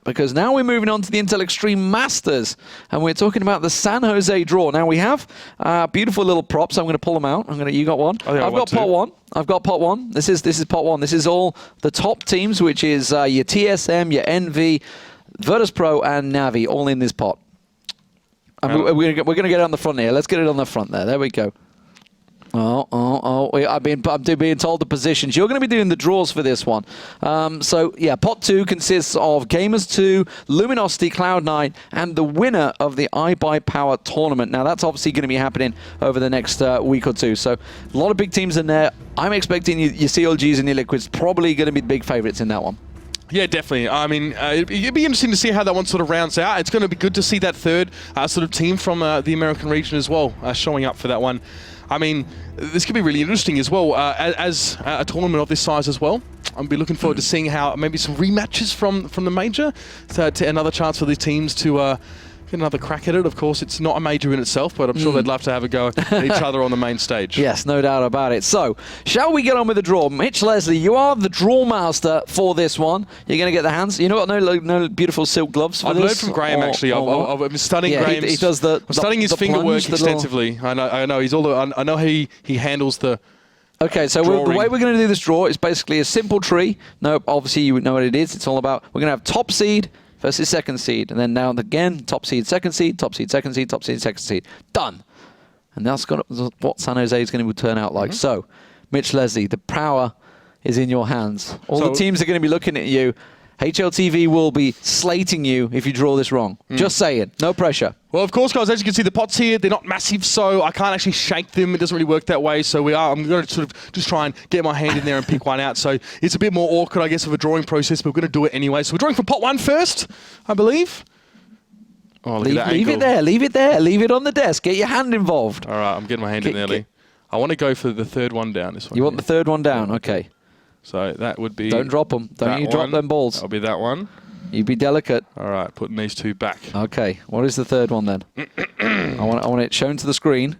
that, because now we're moving on to the Intel Extreme Masters, and we're talking about the San Jose draw. Now we have beautiful little props. I'm going to pull them out. You got one. I've got pot one. I've got pot one. This is pot one. This is all the top teams, which is your TSM, your NV, Virtus.Pro, and Navi, all in this pot. And we're going to get it on the front here. Let's get it on the front there. There we go. I'm being told the positions. You're going to be doing the draws for this one. So, yeah, pot 2 consists of Gamers 2, Luminosity, Cloud9, and the winner of the iBuyPower tournament. Now, that's obviously going to be happening over the next week or two. So, a lot of big teams in there. I'm expecting your CLGs and your Liquids probably going to be the big favorites in that one. Yeah, definitely. I mean, it'd be interesting to see how that one sort of rounds out. It's going to be good to see that third sort of team from the American region as well showing up for that one. I mean, this could be really interesting as well as a tournament of this size as well. I'll be looking forward to seeing how maybe some rematches from the major, to another chance for these teams to get another crack at it. Of course, it's not a major in itself, but I'm sure they'd love to have a go at each other on the main stage. Yes, no doubt about it. So, shall we get on with the draw? Mitch Leslie, you are the draw master for this one. You're going to get the hands. You know what? No beautiful silk gloves for this? I've learned from Graham, actually. I've been studying Graham's. He does I'm studying his finger work extensively. I know. I know he handles the... Okay, so the way we're going to do this draw is basically a simple tree. No, obviously you know what it is. It's all about, we're going to have top seed versus second seed. And then now again, top seed, second seed, top seed, second seed, top seed, second seed. Done. And that's what San Jose is going to turn out like. So, Mitch Leslie, the power is in your hands. All the teams are going to be looking at you. HLTV will be slating you if you draw this wrong. Just saying. No pressure. Well, of course, guys, as you can see, the pots here, they're not massive, so I can't actually shake them. It doesn't really work that way, so I'm going to sort of just try and get my hand in there and pick one out. So it's a bit more awkward, I guess, of a drawing process, but we're going to do it anyway. So we're drawing from pot 1 first, I believe. Oh, look at that leave angle. It there. Leave it there. Leave it on the desk. Get your hand involved. All right, I'm getting my hand in there, Lee. I want to go for the third one down. This one. You want the third one down? Okay. So that would be... Don't drop them. Don't you drop them balls. That'll be that one. You be delicate. All right, putting these two back. Okay, what is the third one then? I want it shown to the screen.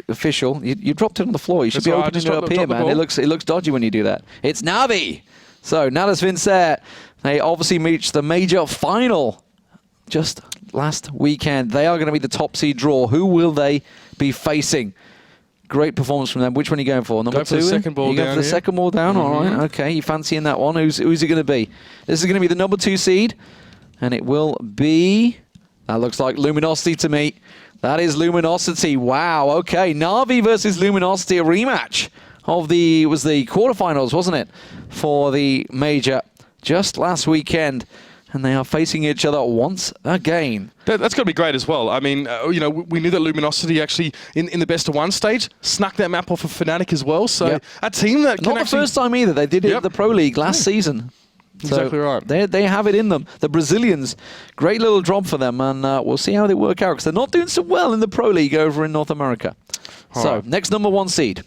Official. You dropped it on the floor. You should be opening it up here, man. It looks dodgy when you do that. It's Navi. So Nadas Vincent, they obviously reached the major final just last weekend. They are going to be the top seed draw. Who will they be facing? Great performance from them. Which one are you going for? Number 2? For the second ball down. You go for the second ball down? All right. Okay. You fancying that one? Who's it going to be? This is going to be the number 2 seed. And it will be... That looks like Luminosity to me. That is Luminosity. Wow. Okay. Navi versus Luminosity. A rematch of the quarterfinals, wasn't it? For the major just last weekend. And they are facing each other once again. That's going to be great as well. I mean, you know, we knew that Luminosity actually, in the best of 1 stage, snuck that map off of Fnatic as well. So a team that Not the first time either. They did it at the Pro League last season. Exactly right. They have it in them. The Brazilians, great little job for them. And we'll see how they work out, because they're not doing so well in the Pro League over in North America. Next number 1 seed.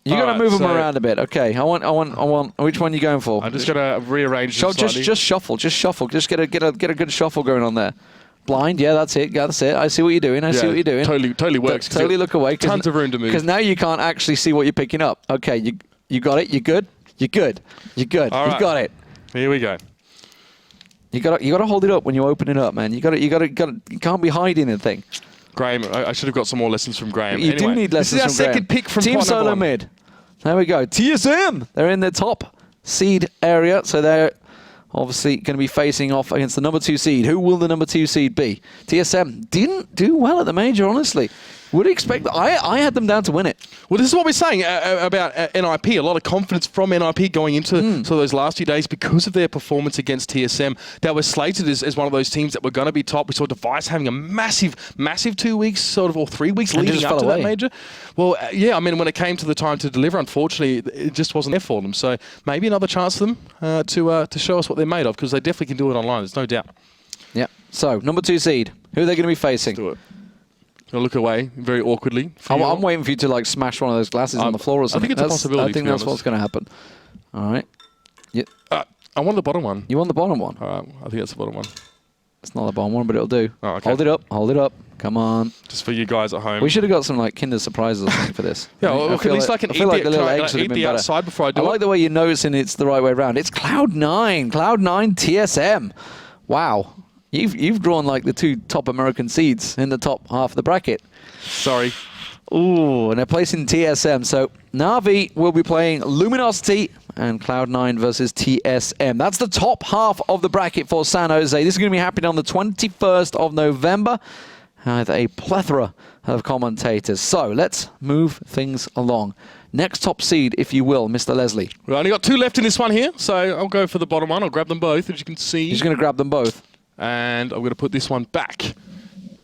You got to move them around a bit. Okay, I want. Which one are you going for? I'm just gonna rearrange them slightly. Just shuffle. Just shuffle. Just get a good shuffle going on there. Blind. Yeah, that's it. That's it. I see what you're doing. I see what you're doing. Totally works. Totally look away. Tons of room to move. Because now you can't actually see what you're picking up. Okay, you got it. You're good. You're good. You're good. All right. You got it. Here we go. You got to hold it up when you open it up, man. You can't be hiding the thing. Graham, I should have got some more lessons from Graham. You do need lessons from Graham. This is our second pick from Team Solo Mid. There we go. TSM. They're in the top seed area, so they're obviously going to be facing off against the number 2 seed. Who will the number 2 seed be? TSM didn't do well at the major, honestly. Would expect that. I had them down to win it. Well, this is what we're saying about NIP. A lot of confidence from NIP going into those last few days because of their performance against TSM. That was slated as one of those teams that were going to be top. We saw Device having a massive 2 weeks, sort of, or 3 weeks leading up to that major. Well, yeah, I mean, when it came to the time to deliver, unfortunately, it just wasn't there for them. So maybe another chance for them to show us what they're made of, because they definitely can do it online. There's no doubt. Yeah. So, number 2 seed. Who are they going to be facing? Let's do it. I'll look away very awkwardly. I'm waiting for you to smash one of those glasses on the floor or something. I think it's a possibility. I think that's what's going to happen. All right. Yeah. I want the bottom one. You want the bottom one? All right. I think that's the bottom one. It's not the bottom one, but it'll do. Oh, okay. Hold it up. Hold it up. Come on. Just for you guys at home. We should have got some like Kinder surprises or something for this. Yeah, well, at least I can eat the outside before I do it. I like the way you're noticing it's the right way around. It's Cloud9. Cloud9 TSM. Wow. You've drawn like the 2 top American seeds in the top half of the bracket. Sorry. Ooh, and they're placing TSM. So Na'Vi will be playing Luminosity and Cloud9 versus TSM. That's the top half of the bracket for San Jose. This is going to be happening on the 21st of November with a plethora of commentators. So let's move things along. Next top seed, if you will, Mr. Leslie. We've only got 2 left in this one here, so I'll go for the bottom one. I'll grab them both, as you can see. He's going to grab them both. And I'm going to put this one back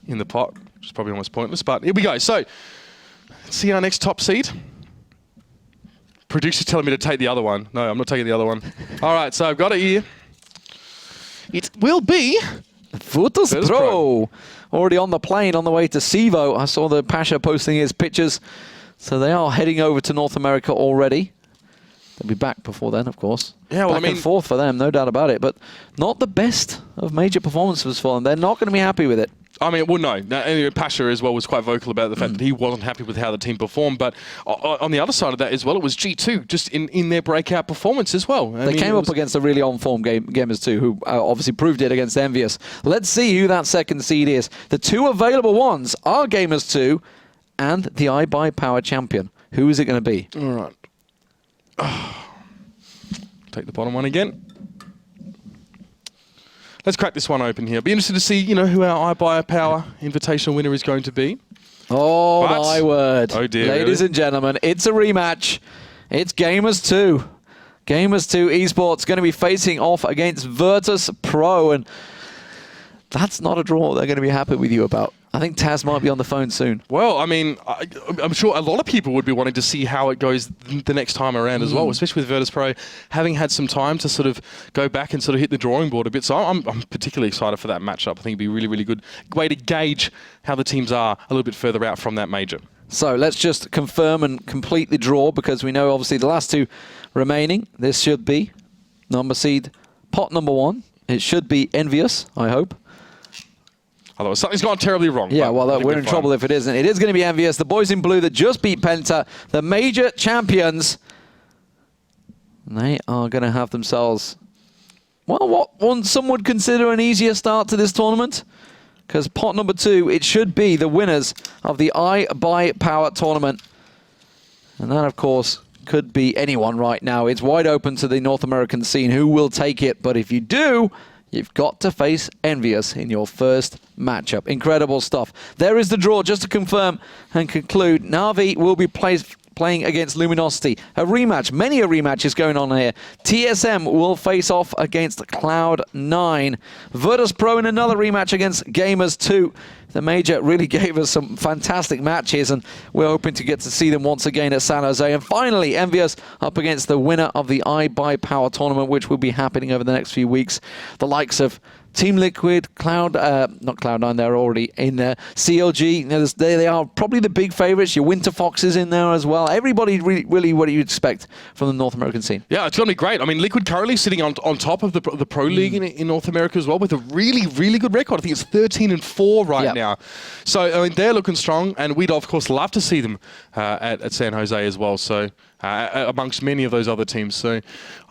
in the pot, which is probably almost pointless, but here we go. So, let's see our next top seed. Producer's telling me to take the other one. No, I'm not taking the other one. All right, so I've got it here. It will be Virtus.Pro. Already on the plane on the way to Sivo. I saw the Pasha posting his pictures. So they are heading over to North America already. They'll be back before then, of course. Yeah, well, back I mean, and forth for them, no doubt about it. But not the best of major performances for them. They're not going to be happy with it. I mean, well, no. Anyway, Pasha as well was quite vocal about the fact that he wasn't happy with how the team performed. But on the other side of that as well, it was G2 just in their breakout performance as well. They came up against a really on-form gamers too, who obviously proved it against Envious. Let's see who that second seed is. The 2 available ones are Gamers 2 and the iBuyPower champion. Who is it going to be? All right. Take the bottom one again. Let's crack this one open here. Be interested to see, who our iBuyPower Invitational winner is going to be. Oh, my word. Oh, dear. Ladies and gentlemen, it's a rematch. It's Gamers 2. Gamers 2 eSports going to be facing off against Virtus.Pro, and that's not a draw they're going to be happy with you about. I think Taz might be on the phone soon. Well, I mean, I'm sure a lot of people would be wanting to see how it goes the next time around as well, especially with Virtus.Pro having had some time to sort of go back and sort of hit the drawing board a bit. So I'm particularly excited for that matchup. I think it'd be a really, really good way to gauge how the teams are a little bit further out from that major. So let's just confirm and complete the draw, because we know obviously the last 2 remaining. This should be number seed pot number 1. It should be Envious, I hope. Otherwise, something's gone terribly wrong. Yeah, well, we're in trouble if it isn't. It is going to be Envious. The boys in blue that just beat Penta, the major champions. They are going to have themselves, well, what some would consider an easier start to this tournament. Because pot number 2, it should be the winners of the iBuyPower tournament. And that, of course, could be anyone right now. It's wide open to the North American scene. Who will take it? But if you do, you've got to face Envious in your first matchup. Incredible stuff. There is the draw. Just to confirm and conclude, Na'Vi will be playing against Luminosity. A rematch. Many a rematch is going on here. TSM will face off against Cloud9. Virtus.Pro in another rematch against Gamers 2. The major really gave us some fantastic matches, and we're hoping to get to see them once again at San Jose. And finally, Envious up against the winner of the iBuyPower tournament, which will be happening over the next few weeks. The likes of Team Liquid, not Cloud9, they're already in there. CLG, they are probably the big favorites. Your Winter Foxes in there as well. Everybody really what do you expect from the North American scene? Yeah, it's going to be great. I mean, Liquid currently sitting on top of the Pro League in North America as well, with a really, really good record. I think it's 13-4 right now. So, I mean, they're looking strong, and we'd, of course, love to see them at San Jose as well. So, amongst many of those other teams. So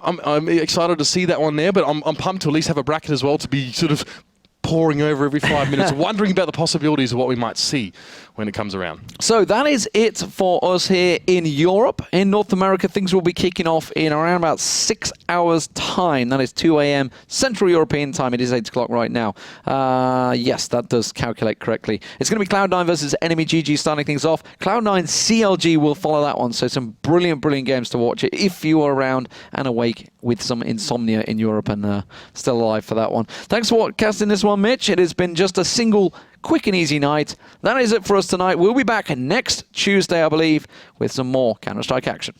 I'm excited to see that one there, but I'm pumped to at least have a bracket as well, to be sort of poring over every 5 minutes, wondering about the possibilities of what we might see when it comes around. So that is it for us here in Europe. In North America, things will be kicking off in around about 6 hours' time. That is 2 a.m. Central European time. It is 8 o'clock right now. Yes, that does calculate correctly. It's going to be Cloud9 versus Enemy GG starting things off. Cloud9 CLG will follow that one. So some brilliant, brilliant games to watch if you are around and awake with some insomnia in Europe and still alive for that one. Thanks for casting this one, Mitch. It has been just a single quick and easy night. That is it for us tonight. We'll be back next Tuesday, I believe, with some more Counter-Strike action.